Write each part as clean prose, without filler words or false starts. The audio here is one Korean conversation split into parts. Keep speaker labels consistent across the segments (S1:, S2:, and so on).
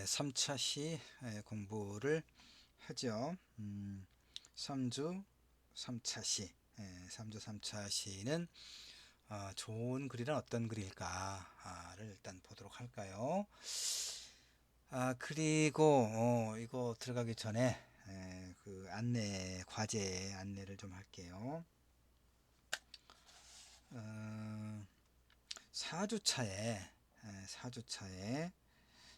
S1: 3차 시 공부를 하죠. 3주 3차 시. 3주 3차 시는 좋은 글이란 어떤 글일까를 일단 보도록 할까요? 그리고 이거 들어가기 전에 그 과제 안내를 좀 할게요. 4주차에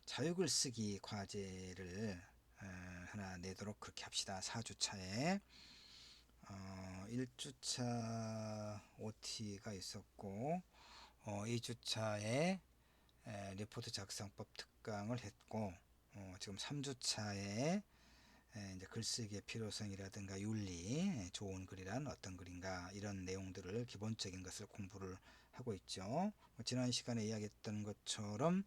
S1: 자유글쓰기 과제를 하나 내도록 그렇게 합시다. 4주차에 1주차 OT가 있었고 2주차에 리포트 작성법 특강을 했고 지금 3주차에 이제 글쓰기의 필요성이라든가 윤리, 좋은 글이란 어떤 글인가 이런 내용들을 기본적인 것을 공부를 하고 있죠. 지난 시간에 이야기했던 것처럼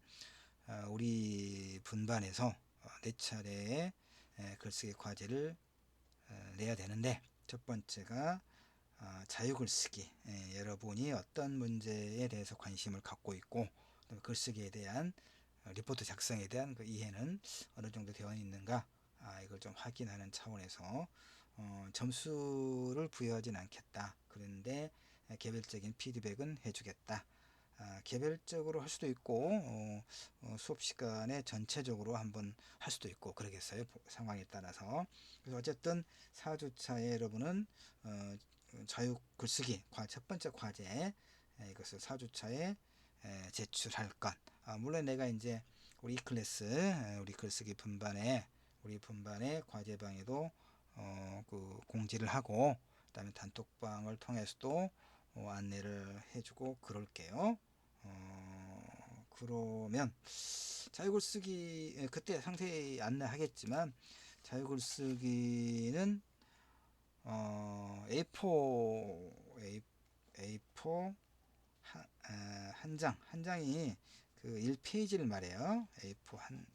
S1: 우리 분반에서 4차례의 글쓰기 과제를 내야 되는데, 첫 번째가 자유글쓰기, 여러분이 어떤 문제에 대해서 관심을 갖고 있고 글쓰기에 대한 리포트 작성에 대한 그 이해는 어느 정도 되어 있는가, 이걸 좀 확인하는 차원에서 점수를 부여하진 않겠다. 그런데 개별적인 피드백은 해주겠다. 개별적으로 할 수도 있고 수업 시간에 전체적으로 한번 할 수도 있고 그러겠어요. 상황에 따라서. 그래서 어쨌든 4주차에 여러분은 자유 글쓰기 첫 번째 과제, 이것을 4주차에 제출할 것. 물론 내가 이제 우리 클래스 우리 글쓰기 우리 분반의 과제방에도 그 공지를 하고, 그다음에 단톡방을 통해서도 안내를 해주고 그럴게요. 그러면 자유글쓰기 그때 상세히 안내하겠지만, 자유글쓰기는 A4 한 장이 그 1페이지를 말해요. A4 한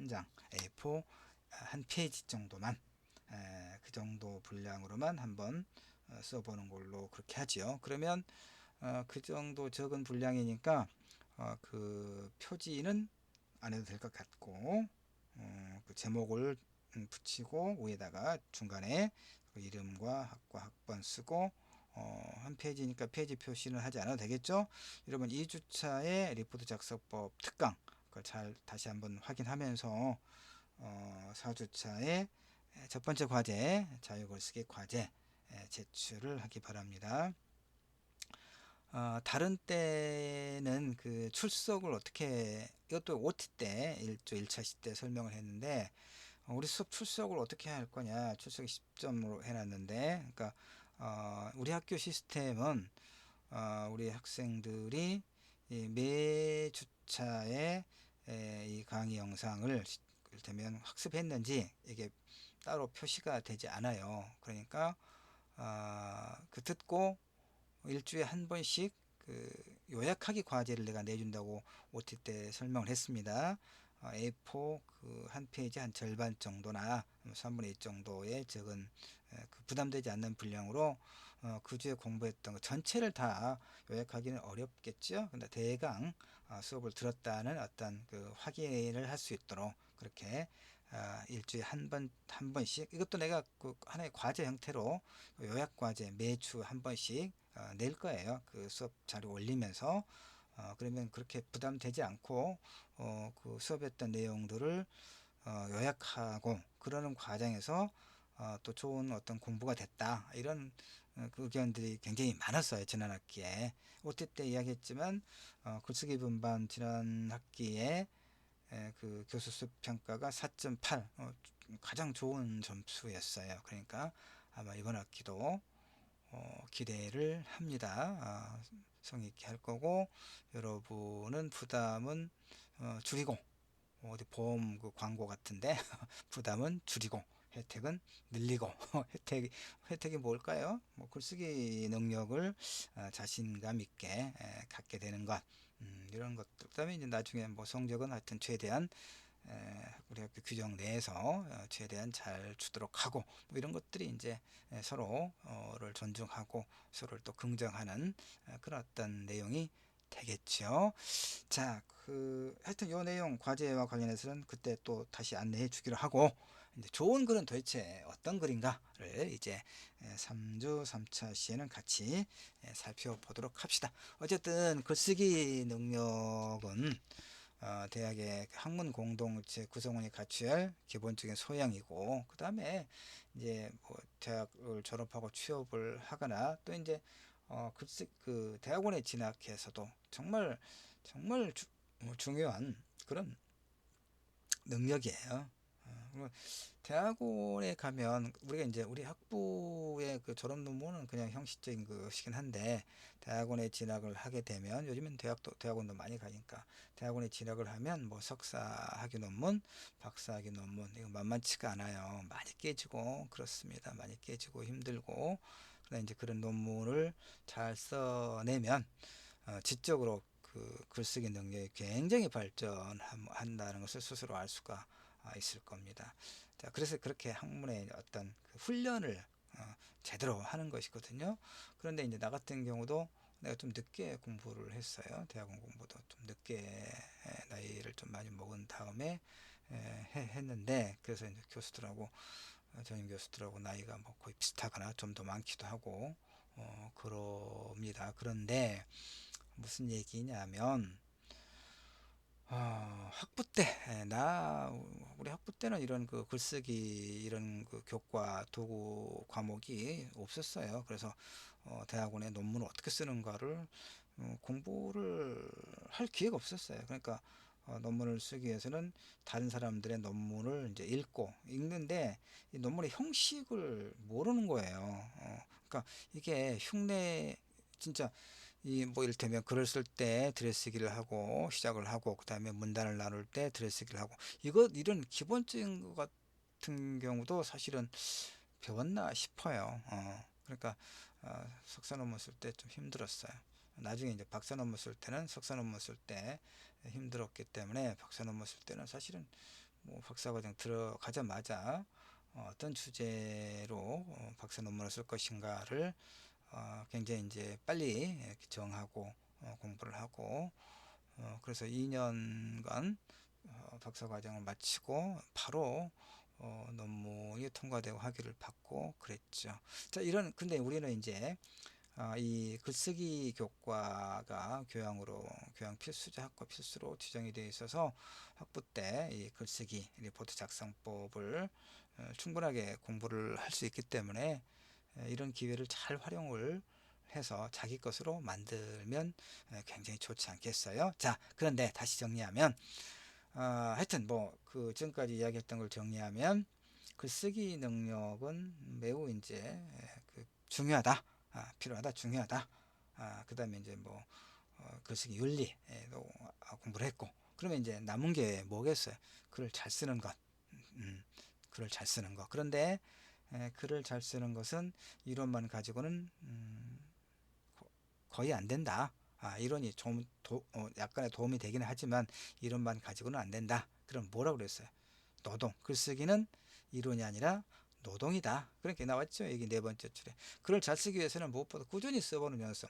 S1: 장, A4 한 페이지 정도만, 그 정도 분량으로만 한번 써보는 걸로 그렇게 하지요. 그러면 그 정도 적은 분량이니까 그 표지는 안 해도 될 것 같고, 그 제목을 붙이고 위에다가 중간에 그 이름과 학과 학번 쓰고 한 페이지니까 페이지 표시는 하지 않아도 되겠죠. 여러분 2주차의 리포트 작성법 특강 그걸 잘 다시 한번 확인하면서 4주차의 첫 번째 과제 자유글쓰기 과제 제출을 하기 바랍니다. 다른 때는 그 출석을 어떻게, 이것도 OT 때 1차 시 때 설명을 했는데, 우리 수업 출석을 어떻게 할 거냐, 출석이 10점으로 해놨는데, 그러니까 우리 학교 시스템은 우리 학생들이 매 주차에 이 강의 영상을 이를테면 학습했는지 이게 따로 표시가 되지 않아요. 그러니까 그 듣고 일주일에 한 번씩 그 요약하기 과제를 내가 내준다고 OT 때 설명을 했습니다. A4 그 한 페이지 한 절반 정도나 3분의 1 정도의 적은 그 부담되지 않는 분량으로 그 주에 공부했던 거 전체를 다 요약하기는 어렵겠죠. 근데 대강 수업을 들었다는 어떤 그 확인을 할 수 있도록 그렇게 일주일에 한 번씩, 이것도 내가 그 하나의 과제 형태로 요약 과제 매주 한 번씩 낼 거예요. 그 수업 자료 올리면서. 그러면 그렇게 부담되지 않고 그 수업했던 내용들을 요약하고 그러는 과정에서 또 좋은 어떤 공부가 됐다, 이런 그 의견들이 굉장히 많았어요. 지난 학기에 OT 때 이야기했지만 글쓰기 분반 지난 학기에 그 교수 수업 평가가 4.8, 가장 좋은 점수였어요. 그러니까 아마 이번 학기도 기대를 합니다. 성의 있게 할 거고, 여러분은 부담은 줄이고, 어디 보험 그 광고 같은데 부담은 줄이고 혜택은 늘리고 혜택이 뭘까요? 뭐 글쓰기 능력을 자신감 있게 갖게 되는 것, 이런 것들. 그다음에 이제 나중에 뭐 성적은 하여튼 최대한 우리 학교 규정 내에서 최대한 잘 주도록 하고, 뭐 이런 것들이 이제 서로를 존중하고 서로를 또 긍정하는 그런 어떤 내용이 되겠죠. 자, 하여튼 요 내용 과제와 관련해서는 그때 또 다시 안내해 주기로 하고, 이제 좋은 글은 도대체 어떤 글인가를 이제 3주 3차 시에는 같이 살펴보도록 합시다. 어쨌든 글쓰기 능력은 대학의 학문 공동체 구성원이 갖춰야 할 기본적인 소양이고, 그 다음에 이제 뭐 대학을 졸업하고 취업을 하거나 또 이제 대학원에 진학해서도 정말 정말 중요한 그런 능력이에요. 그리고 대학원에 가면 우리가 이제 우리 학부의 그 졸업 논문은 그냥 형식적인 것이긴 한데, 대학원에 진학을 하게 되면 요즘엔 대학원도 많이 가니까 대학원에 진학을 하면 뭐 석사 학위 논문, 박사 학위 논문 이거 만만치가 않아요. 많이 깨지고 그렇습니다. 많이 깨지고 힘들고, 그다음 이제 그런 논문을 잘 써내면 지적으로 글쓰기 능력이 굉장히 발전한다는 것을 스스로 알 수가 있을 겁니다. 자, 그래서 그렇게 학문의 어떤 그 훈련을 제대로 하는 것이거든요. 그런데 이제 나 같은 경우도 내가 좀 늦게 공부를 했어요. 대학원 공부도 좀 늦게 나이를 좀 많이 먹은 다음에 했는데, 그래서 이제 교수들하고 전임 교수들하고 나이가 뭐 거의 비슷하거나 좀 더 많기도 하고 그럽니다. 그런데 무슨 얘기냐면 학부 때, 우리 학부 때는 이런 그 글쓰기 이런 그 교과 도구 과목이 없었어요. 그래서 대학원에 논문을 어떻게 쓰는가를 공부를 할 기회가 없었어요. 그러니까 논문을 쓰기 위해서는 다른 사람들의 논문을 이제 읽는데 이 논문의 형식을 모르는 거예요. 그러니까 이게 흉내, 진짜 이 뭐 이를테면 글을 쓸 때 들여쓰기를 하고 시작을 하고, 그다음에 문단을 나눌 때 들여쓰기를 하고, 이런 기본적인 것 같은 경우도 사실은 배웠나 싶어요. 그러니까 석사 논문 쓸 때 좀 힘들었어요. 나중에 이제 박사 논문 쓸 때는 석사 논문 쓸 때 힘들었기 때문에, 박사 논문 쓸 때는 사실은 뭐 박사과정 들어가자마자 어떤 주제로 박사 논문을 쓸 것인가를 굉장히 이제 빨리 정하고 공부를 하고, 그래서 2년간 박사 과정을 마치고 바로 논문이 통과되고 학위를 받고 그랬죠. 자, 근데 우리는 이제 이 글쓰기 교과가 교양 필수자 학과 필수로 지정이 되어 있어서 학부 때 이 글쓰기 리포트 작성법을 충분하게 공부를 할 수 있기 때문에 이런 기회를 잘 활용을 해서 자기 것으로 만들면 굉장히 좋지 않겠어요? 자, 그런데 다시 정리하면 하여튼 뭐 그 지금까지 이야기했던 걸 정리하면 글쓰기 능력은 매우 이제 중요하다, 필요하다, 중요하다. 그다음에 이제 뭐 글쓰기 윤리도 공부를 했고, 그러면 이제 남은 게 뭐겠어요? 글을 잘 쓰는 것. 글을 잘 쓰는 것. 그런데 글을 잘 쓰는 것은 이론만 가지고는 거의 안 된다. 이론이 좀 약간의 도움이 되긴 하지만 이론만 가지고는 안 된다. 그럼 뭐라고 그랬어요? 노동. 글쓰기는 이론이 아니라 노동이다. 그렇게 나왔죠. 여기 네 번째 줄에. 글을 잘 쓰기 위해서는 무엇보다 꾸준히 써보는 연습.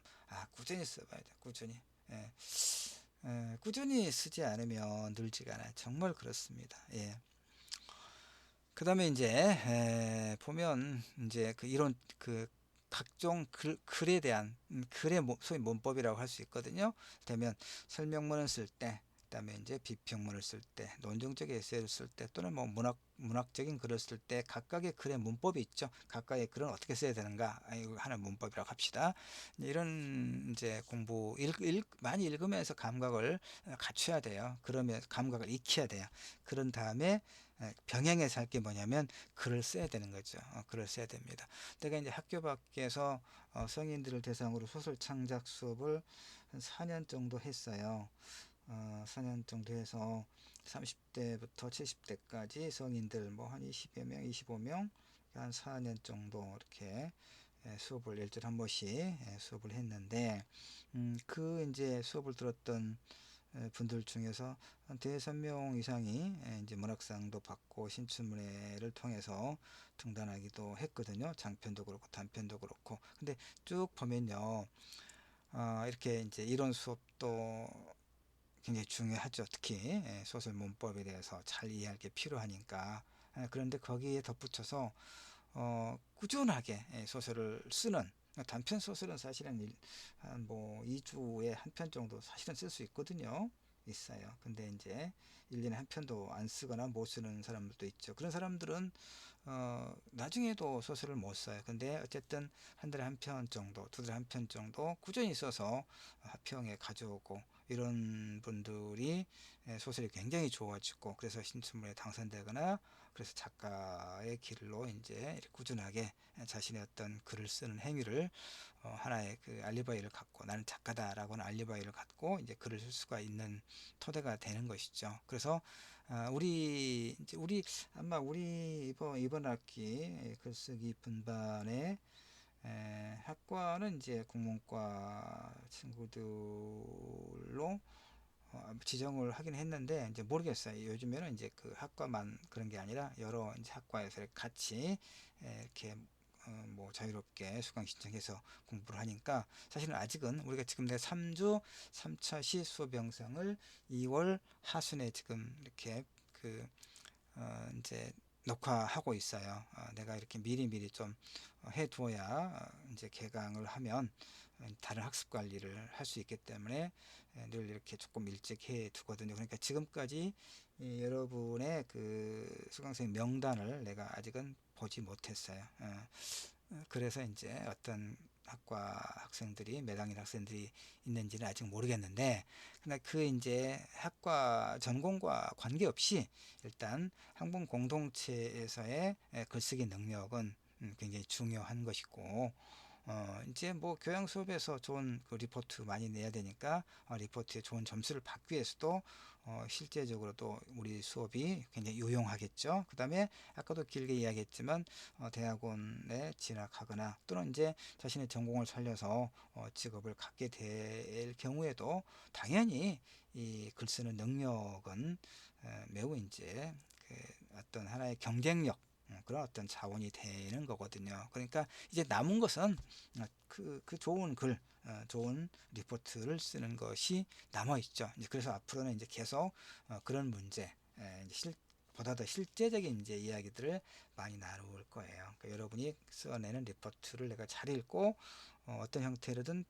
S1: 꾸준히 써봐야 돼. 꾸준히. 예. 꾸준히 쓰지 않으면 늘지가 않아요. 정말 그렇습니다. 예. 그 다음에 이제 보면 이제 그 이론 각종 글에 대한 글의 소위 문법이라고 할 수 있거든요. 그러면 설명문을 쓸 때, 그다음에 이제 비평문을 쓸 때, 논증적 에세이를 쓸 때, 또는 뭐 문학적인 글을 쓸 때 각각의 글의 문법이 있죠. 각각의 글은 어떻게 써야 되는가, 이거 하는 문법이라고 합시다. 이런 이제 많이 읽으면서 감각을 갖춰야 돼요. 그러면 감각을 익혀야 돼요. 그런 다음에 병행해서 할 게 뭐냐면 글을 써야 되는 거죠. 글을 써야 됩니다. 내가 이제 학교 밖에서 성인들을 대상으로 소설 창작 수업을 한 4년 정도 했어요. 4년 정도 해서 30대부터 70대까지 성인들 뭐 한 20여 명, 25명, 한 4년 정도 이렇게 수업을 일주일에 한 번씩 수업을 했는데, 그 이제 수업을 들었던 분들 중에서 한 대여섯 명 이상이 이제 문학상도 받고 신춘문예를 통해서 등단하기도 했거든요. 장편도 그렇고 단편도 그렇고. 근데 쭉 보면요, 이렇게 이제 이론 수업도 굉장히 중요하죠. 특히 소설 문법에 대해서 잘 이해할 게 필요하니까. 그런데 거기에 덧붙여서 꾸준하게 소설을 쓰는, 단편 소설은 사실은 한뭐 2주에 한 편 정도 사실은 쓸 수 있거든요. 있어요. 근데 이제 1년에 한 편도 안 쓰거나 못 쓰는 사람들도 있죠. 그런 사람들은 나중에도 소설을 못 써요. 근데 어쨌든 한 달에 한 편 정도, 두 달에 한 편 정도 꾸준히 써서 하평에 가져오고, 이런 분들이 소설이 굉장히 좋아지고, 그래서 신춘문예에 당선되거나, 그래서 작가의 길로 이제 이렇게 꾸준하게 자신의 어떤 글을 쓰는 행위를, 하나의 그 알리바이를 갖고, 나는 작가다라고는 알리바이를 갖고 이제 글을 쓸 수가 있는 토대가 되는 것이죠. 그래서 우리 아마 우리 이번 학기 글쓰기 분반에 학과는 이제 국문과 친구들로 지정을 하긴 했는데, 이제 모르겠어요. 요즘에는 이제 그 학과만 그런 게 아니라 여러 이제 학과에서 같이 이렇게 뭐 자유롭게 수강 신청해서 공부를 하니까, 사실은 아직은 우리가 지금 내 3주 3차 시 수업 영상을 2월 하순에 지금 이렇게 그 이제 녹화하고 있어요. 내가 이렇게 미리미리 좀 해두어야 이제 개강을 하면 다른 학습 관리를 할 수 있기 때문에 늘 이렇게 조금 일찍 해 두거든요. 그러니까 지금까지 여러분의 그 수강생 명단을 내가 아직은 보지 못했어요. 그래서 이제 어떤 학과 학생들이, 매당인 학생들이 있는지는 아직 모르겠는데, 근데 그 이제 학과 전공과 관계없이 일단 학문 공동체에서의 글쓰기 능력은 굉장히 중요한 것이고, 이제 뭐 교양 수업에서 좋은 그 리포트 많이 내야 되니까, 리포트에 좋은 점수를 받기 위해서도 실제적으로도 우리 수업이 굉장히 유용하겠죠. 그 다음에 아까도 길게 이야기했지만 대학원에 진학하거나, 또는 이제 자신의 전공을 살려서 직업을 갖게 될 경우에도 당연히 이 글 쓰는 능력은 매우 이제 그 어떤 하나의 경쟁력, 그런 어떤 자원이 되는 거거든요. 그러니까 이제 남은 것은 그 좋은 글, 좋은 리포트를 쓰는 것이 남아 있죠. 이제 그래서 앞으로는 이제 계속 그런 문제, 이제 보다 더 실제적인 이제 이야기들을 많이 나눌 거예요. 그러니까 여러분이 써내는 리포트를 내가 잘 읽고 어떤 형태로든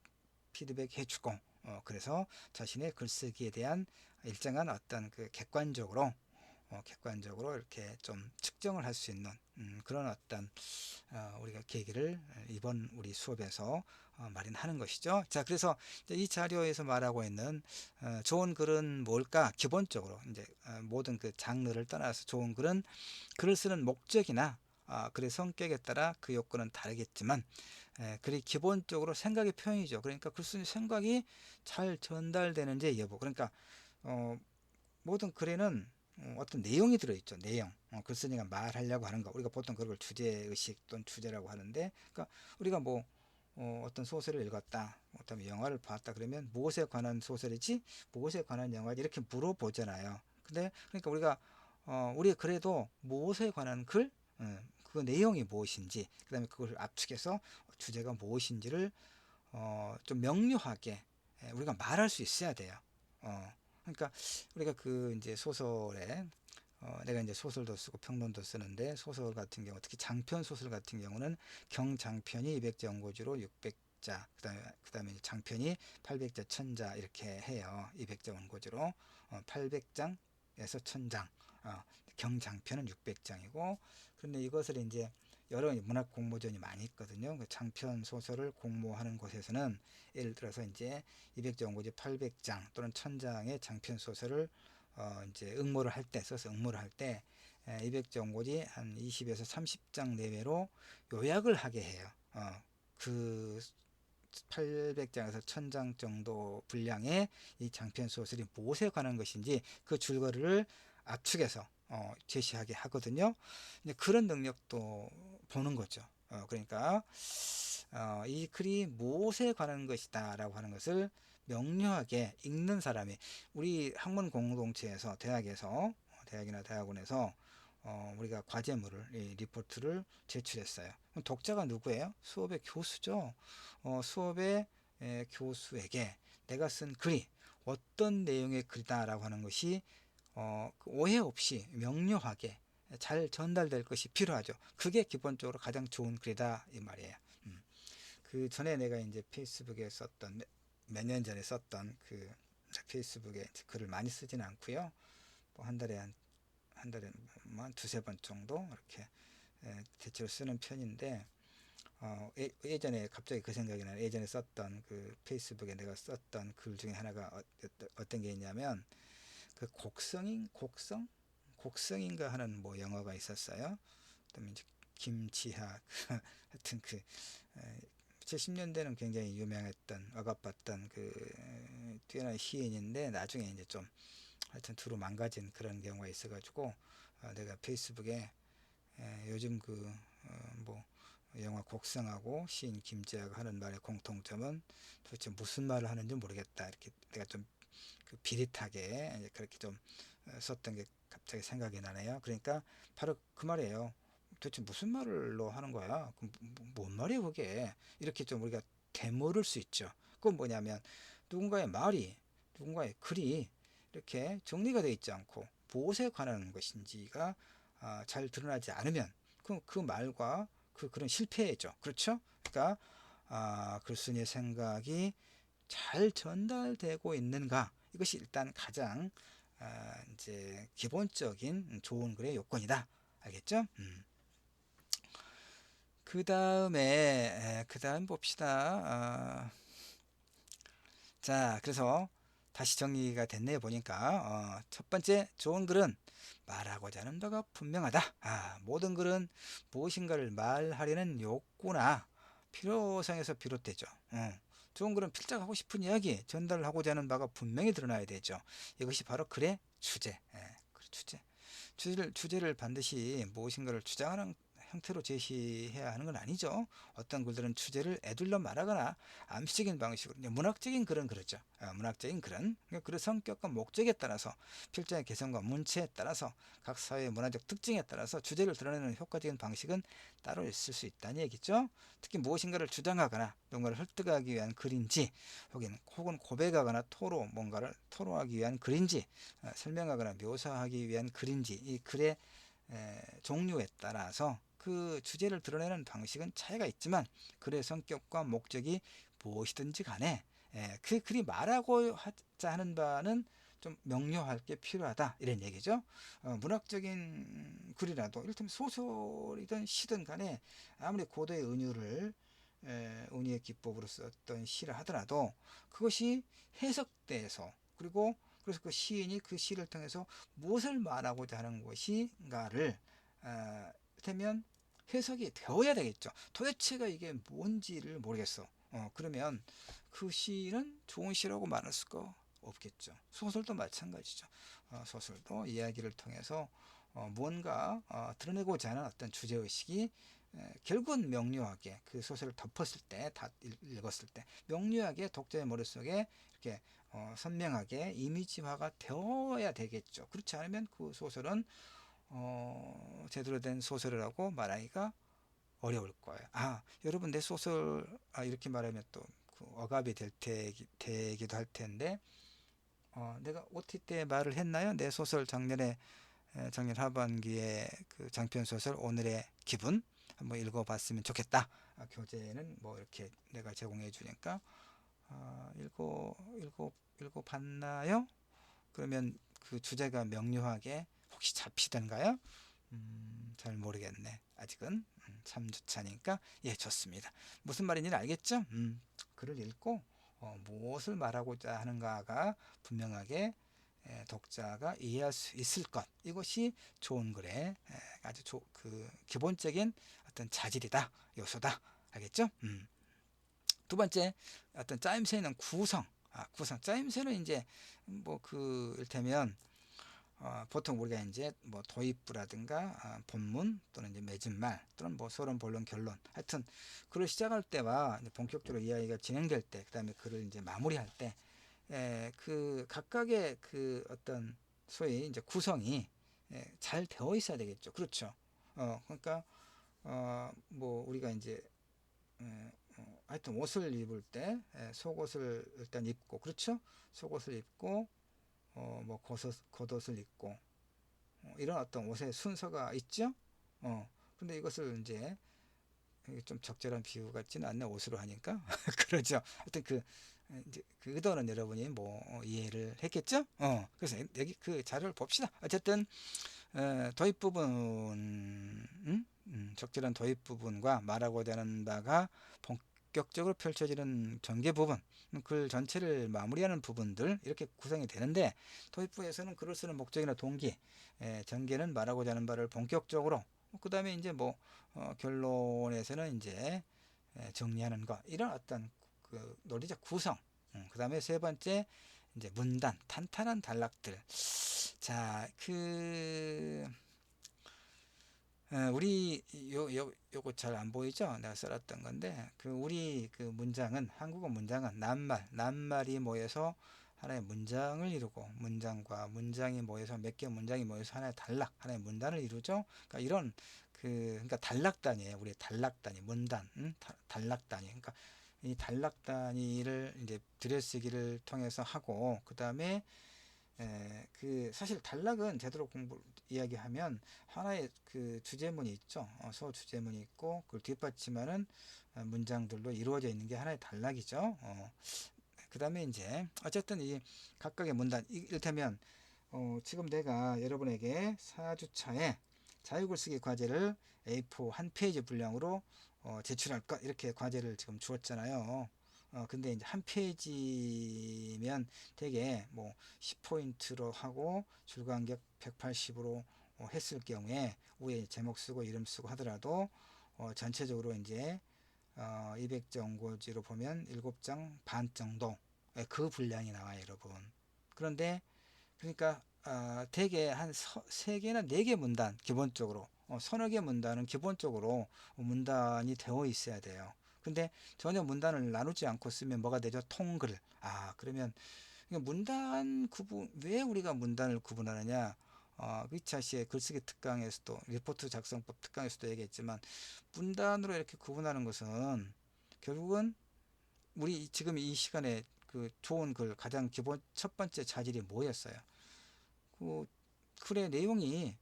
S1: 피드백 해주고, 그래서 자신의 글쓰기에 대한 일정한 어떤 그 객관적으로 이렇게 좀 측정을 할 수 있는 그런 어떤 우리가 계기를 이번 우리 수업에서 마련하는 것이죠. 자, 그래서 이 자료에서 말하고 있는 좋은 글은 뭘까? 기본적으로 이제 모든 그 장르를 떠나서 좋은 글은 글을 쓰는 목적이나 글의 성격에 따라 그 요건은 다르겠지만, 글이 기본적으로 생각의 표현이죠. 그러니까 글 쓰는 생각이 잘 전달되는지 여부. 그러니까 어, 모든 글에는 어떤 내용이 들어있죠. 내용. 글쓴이가 말하려고 하는 거. 우리가 보통 그걸 주제의식 또는 주제라고 하는데, 그러니까 우리가 뭐 어떤 소설을 읽었다, 그다음에 영화를 봤다 그러면 무엇에 관한 소설이지, 무엇에 관한 영화지, 이렇게 물어보잖아요. 근데 그러니까 우리가 그래도 무엇에 관한 글, 그 내용이 무엇인지, 그다음에 그걸 압축해서 주제가 무엇인지를 좀 명료하게 우리가 말할 수 있어야 돼요. 그러니까 우리가 그 이제 소설에 내가 이제 소설도 쓰고 평론도 쓰는데, 소설 같은 경우 특히 장편 소설 같은 경우는 경장편이 200자 원고지로 600자, 그다음에 장편이 800자 1000자 이렇게 해요. 200자 원고지로 800장에서 1000장, 경장편은 600장이고. 그런데 이것을 이제 여러 문학 공모전이 많이 있거든요. 그 장편 소설을 공모하는 곳에서는 예를 들어서 이제 200자 원고지 800장 또는 1000장의 장편 소설을 이제 응모를 할 때, 써서 응모를 할 때 200자 원고지 한 20에서 30장 내외로 요약을 하게 해요. 그 800장에서 1000장 정도 분량의 이 장편 소설이 무엇에 관한 것인지 그 줄거리를 압축해서 제시하게 하거든요. 이제 그런 능력도 보는 거죠. 그러니까 이 글이 무엇에 관한 것이다 라고 하는 것을 명료하게 읽는 사람이, 우리 학문 공동체에서 대학이나 대학원에서 우리가 과제물을, 리포트를 제출했어요. 그럼 독자가 누구예요? 수업의 교수죠. 수업의 교수에게 내가 쓴 글이 어떤 내용의 글이다라고 하는 것이 그 오해 없이 명료하게 잘 전달될 것이 필요하죠. 그게 기본적으로 가장 좋은 글이다 이 말이에요. 그 전에 내가 이제 페이스북에 썼던 몇 년 전에 썼던 그 페이스북에 글을 많이 쓰지는 않고요. 뭐 한 달에 뭐 두세 번 정도 이렇게 대체로 쓰는 편인데 예전에 갑자기 그 생각이 나요. 예전에 썼던 그 페이스북에 내가 썼던 글 중에 하나가 어떤 게 있냐면 그 곡성인가 하는 뭐 영화가 있었어요. 그다음에 이제 김지하 하여튼 그 70년대는 굉장히 유명했던 억압받던 그 뛰어난 시인인데 나중에 이제 좀 하여튼 두루 망가진 그런 경우가 있어가지고 내가 페이스북에 요즘 뭐 영화 곡성하고 시인 김지아가 하는 말의 공통점은 도대체 무슨 말을 하는지 모르겠다 이렇게 내가 좀그 비릿하게 그렇게 좀 썼던 게 갑자기 생각이 나네요. 그러니까 바로 그 말이에요. 도대체 무슨 말로 하는 거야? 뭔 말이야 그게? 이렇게 좀 우리가 되물을 수 있죠. 그건 뭐냐면 누군가의 말이 누군가의 글이 이렇게 정리가 되어 있지 않고 무엇에 관한 것인지가 잘 드러나지 않으면 그 말과 그런 실패죠. 그렇죠? 그러니까 글쓴이의 생각이 잘 전달되고 있는가 이것이 일단 가장 이제 기본적인 좋은 글의 요건이다. 알겠죠? 그 다음 봅시다. 자, 그래서 다시 정리가 됐네요. 보니까 첫 번째 좋은 글은 말하고자 하는 바가 분명하다. 모든 글은 무엇인가를 말하려는 욕구나 필요성에서 비롯되죠. 좋은 글은 필적하고 싶은 이야기, 전달하고자 하는 바가 분명히 드러나야 되죠. 이것이 바로 글의 주제. 글 주제. 주제를 반드시 무엇인가를 주장하는 형태로 제시해야 하는 건 아니죠. 어떤 글들은 주제를 에둘러 말하거나 암시적인 방식으로 문학적인 글은 그렇죠. 문학적인 글은 글의 성격과 목적에 따라서 필자의 개성과 문체에 따라서 각 사회의 문화적 특징에 따라서 주제를 드러내는 효과적인 방식은 따로 있을 수 있다는 얘기죠. 특히 무엇인가를 주장하거나 뭔가를 설득하기 위한 글인지 혹은 고백하거나 뭔가를 토로하기 위한 글인지 설명하거나 묘사하기 위한 글인지 이 글의 종류에 따라서 그 주제를 드러내는 방식은 차이가 있지만 글의 성격과 목적이 무엇이든지 간에 그 글이 말하고 하자 하는 바는 좀 명료할 게 필요하다 이런 얘기죠. 문학적인 글이라도 이를테면 소설이든 시든 간에 아무리 고도의 은유의 기법으로 썼던 시를 하더라도 그것이 해석돼서 그래서 그 시인이 그 시를 통해서 무엇을 말하고자 하는 것인가를 이를테면 해석이 되어야 되겠죠. 도대체가 이게 뭔지를 모르겠어. 그러면 그 시는 좋은 시라고 말할 수가 없겠죠. 소설도 마찬가지죠. 소설도 이야기를 통해서 무언가 드러내고자 하는 어떤 주제의식이 결국은 명료하게 그 소설을 덮었을 때, 다 읽었을 때 명료하게 독자의 머릿속에 이렇게 선명하게 이미지화가 되어야 되겠죠. 그렇지 않으면 그 소설은 제대로 된 소설이라고 말하기가 어려울 거예요. 여러분 내 소설 이렇게 말하면 또 그 억압이 되기도 할 텐데 내가 OT 때 말을 했나요? 내 소설 작년 하반기에 그 장편 소설 오늘의 기분 한번 읽어봤으면 좋겠다. 교재는 뭐 이렇게 내가 제공해 주니까 읽어봤나요? 그러면 그 주제가 명료하게 혹시 잡히던가요? 잘 모르겠네. 아직은 3주차니까 예, 좋습니다. 무슨 말인지 알겠죠? 글을 읽고 무엇을 말하고자 하는가가 분명하게 독자가 이해할 수 있을 것, 이것이 좋은 글의 아주 그 기본적인 어떤 자질이다, 요소다. 알겠죠? 두 번째, 어떤 짜임새 있는 구성. 짜임새는 이제 뭐 이를테면 보통 우리가 이제 뭐 도입부라든가 본문 또는 이제 맺은말 또는 뭐 서론, 본론, 결론, 하여튼 글을 시작할 때와 본격적으로 이야기가 진행될 때, 그다음에 글을 이제 마무리할 때, 그 각각의 그 어떤 소위 이제 구성이 잘 되어 있어야 되겠죠. 그렇죠. 그러니까 뭐 우리가 이제 하여튼 옷을 입을 때 속옷을 일단 입고, 그렇죠? 속옷을 입고 뭐 겉옷을 입고 이런 어떤 옷의 순서가 있죠. 근데 이것을 이제 좀 적절한 비유 같지는 않네, 옷으로 하니까. 그러죠. 하여튼 이제 그 의도는 여러분이 뭐 이해를 했겠죠? 그래서 여기 그 자료를 봅시다. 어쨌든 도입 부분, 적절한 도입 부분과 말하고자 하는 바가 본격적으로 펼쳐지는 전개 부분, 글 전체를 마무리하는 부분들, 이렇게 구성이 되는데, 도입부에서는 글을 쓰는 목적이나 동기, 전개는 말하고자 하는 바를 본격적으로, 그 다음에 이제 뭐 결론에서는 이제 정리하는 것, 이런 어떤 그 논리적 구성, 그 다음에 세 번째 이제 문단, 탄탄한 단락들. 자, 우리 요거 잘 안 보이죠? 내가 써놨던 건데, 우리 그 문장은, 한국어 문장은 낱말이 모여서 하나의 문장을 이루고, 문장과 문장이 모여서 몇 개 문장이 모여서 하나의 단락, 하나의 문단을 이루죠. 그러니까 이런 그러니까 단락단이에요. 우리 단락단위, 문단, 단락단위. 그러니까 이 단락단위를 이제 들여쓰기를 통해서 하고, 그 다음에 그 사실 단락은 제대로 공부 이야기하면 하나의 그 주제문이 있죠. 소주제문이 있고 그걸 뒷받침하는 문장들로 이루어져 있는 게 하나의 단락이죠. 그 다음에 이제 어쨌든 이 각각의 문단, 이를테면 지금 내가 여러분에게 4주차에 자유글쓰기 과제를 A4 한 페이지 분량으로 제출할 것, 이렇게 과제를 지금 주었잖아요. 근데 이제 한 페이지면 되게 뭐 10포인트로 하고 줄간격 180으로 했을 경우에 위에 제목 쓰고 이름 쓰고 하더라도 전체적으로 이제 200장 고지로 보면 7장 반 정도, 그 분량이 나와요, 여러분. 그런데 그러니까 대개 한 3개나 4개 문단, 기본적으로 서너 개 문단은 기본적으로 문단이 되어 있어야 돼요. 근데 전혀 문단을 나누지 않고 쓰면 뭐가 되죠? 통글. 그러면 문단 구분, 왜 우리가 문단을 구분하느냐? 위차 씨의 글쓰기 특강에서도, 리포트 작성법 특강에서도 얘기했지만, 문단으로 이렇게 구분하는 것은 결국은 우리 지금 이 시간에 그 좋은 글, 가장 기본 첫 번째 자질이 뭐였어요? 그 글의 내용이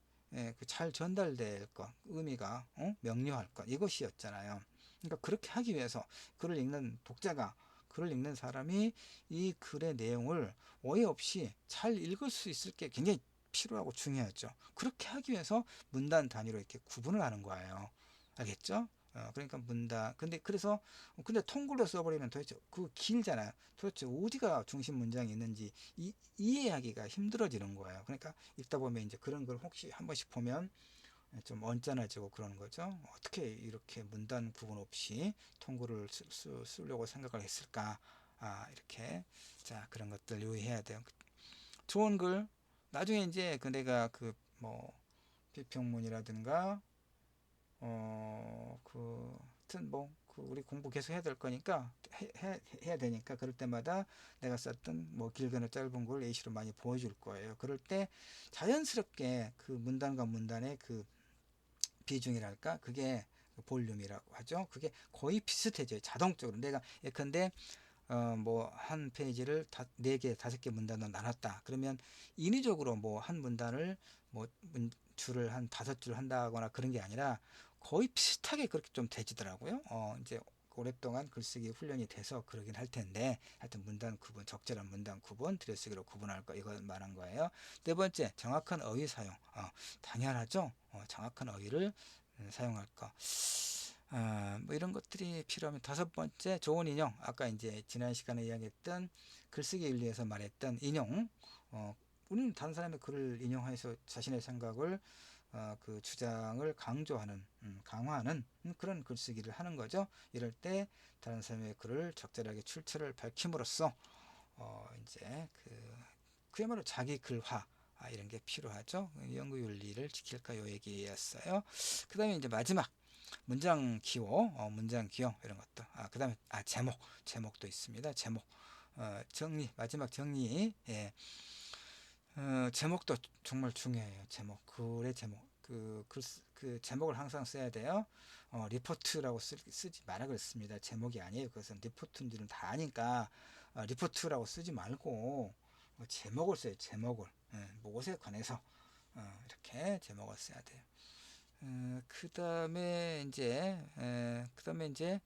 S1: 그잘 전달될 것, 의미가 명료할 것, 이것이었잖아요. 그러니까 그렇게 하기 위해서 글을 읽는 독자가, 글을 읽는 사람이 이 글의 내용을 오해 없이 잘 읽을 수 있을 게 굉장히 필요하고 중요하죠. 그렇게 하기 위해서 문단 단위로 이렇게 구분을 하는 거예요. 알겠죠? 그러니까 문단. 근데 통글로 써버리면 도대체 그 길잖아요. 도대체 어디가 중심 문장이 있는지 이해하기가 힘들어지는 거예요. 그러니까 읽다 보면 이제 그런 걸 혹시 한 번씩 보면 좀 언짢아지고 그러는 거죠. 어떻게 이렇게 문단 구분 없이 통글을 쓰려고 생각을 했을까? 이렇게. 자, 그런 것들 유의해야 돼요. 좋은 글, 나중에 이제 내가 뭐 비평문이라든가 하여튼 우리 공부 계속 해야 될 거니까 해야 되니까, 그럴 때마다 내가 썼던 뭐 길거나 짧은 걸 예시로 많이 보여줄 거예요. 그럴 때 자연스럽게 그 문단과 문단의 그 비중이랄까, 그게 볼륨이라고 하죠. 그게 거의 비슷해져요, 자동적으로. 내가 예컨대 뭐 한 페이지를 4개, 5개 문단으로 나눴다. 그러면 인위적으로 뭐 한 문단을 뭐 줄을 한 5줄 한다거나 그런 게 아니라 거의 비슷하게 그렇게 좀 되지더라고요. 이제 오랫동안 글쓰기 훈련이 돼서 그러긴 할 텐데, 하여튼 문단 구분, 적절한 문단 구분, 들여쓰기로 구분할 거, 이걸 말한 거예요. 네 번째, 정확한 어휘 사용. 당연하죠. 정확한 어휘를 사용할 거. 뭐 이런 것들이 필요하면, 다섯 번째, 좋은 인용. 아까 이제 지난 시간에 이야기했던 글쓰기 윤리에서 말했던 인용. 우리는 다른 사람의 글을 인용해서 자신의 생각을 그 주장을 강조하는, 강화하는 그런 글쓰기를 하는 거죠. 이럴 때 다른 사람의 글을 적절하게 출처를 밝힘으로써 이제 그야말로 자기 글화, 이런 게 필요하죠. 연구 윤리를 지킬까, 요 얘기였어요. 그 다음에 이제 마지막, 문장 기호, 문장 기호, 이런 것도. 그 다음에 제목도 있습니다. 제목, 정리, 마지막 정리. 제목도 정말 중요해요. 제목, 글의 제목. 그 제목을 항상 써야 돼요. 리포트라고 쓰지 마라 그랬습니다. 제목이 아니에요. 그것은 리포트인지는 다 아니까 리포트라고 쓰지 말고 제목을 써요. 제목을. 무엇에 관해서 이렇게 제목을 써야 돼요. 그 다음에 이제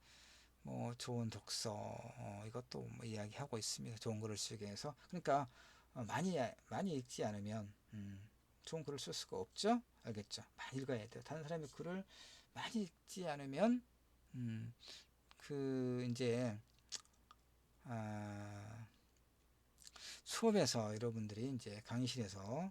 S1: 뭐 좋은 독서 이것도 뭐 이야기하고 있습니다. 좋은 글을 쓰기 위해서. 그러니까 많이 읽지 않으면 좋은 글을 쓸 수가 없죠. 알겠죠? 많이 읽어야 돼요. 다른 사람의 글을 많이 읽지 않으면 이제 수업에서 여러분들이 이제 강의실에서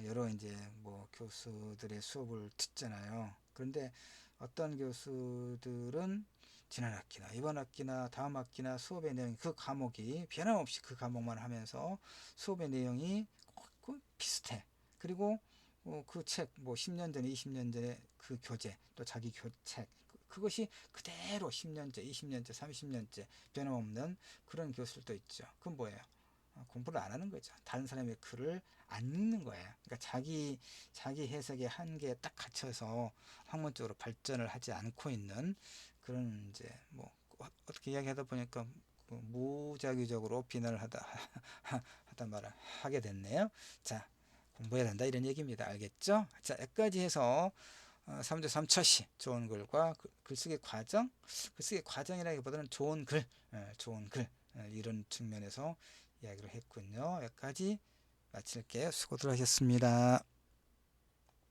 S1: 여러 이제 뭐 교수들의 수업을 듣잖아요. 그런데 어떤 교수들은 지난 학기나 이번 학기나 다음 학기나 수업의 내용 그 과목이 변함없이 그 과목만 하면서 수업의 내용이 꼭 비슷해. 그리고 그 책 뭐 10년 전에 20년 전에 그 교재 또 자기 책 그것이 그대로 10년째 20년째 30년째 변함없는 그런 교수들도 있죠. 그건 뭐예요? 공부를 안 하는 거죠. 다른 사람의 글을 안 읽는 거예요. 그러니까 자기 해석의 한계에 딱 갇혀서 학문적으로 발전을 하지 않고 있는 그런 이제 뭐 어떻게 이야기하다 보니까 무작위적으로 비난을 하다 말을 하게 됐네요. 자, 공부해야 된다 이런 얘기입니다. 알겠죠? 자, 여기까지 해서 3조 3처시 좋은 글과 글쓰기 과정, 글쓰기 과정이라기보다는 좋은 글 이런 측면에서 이야기를 했군요. 여기까지 마칠게요. 수고들 하셨습니다.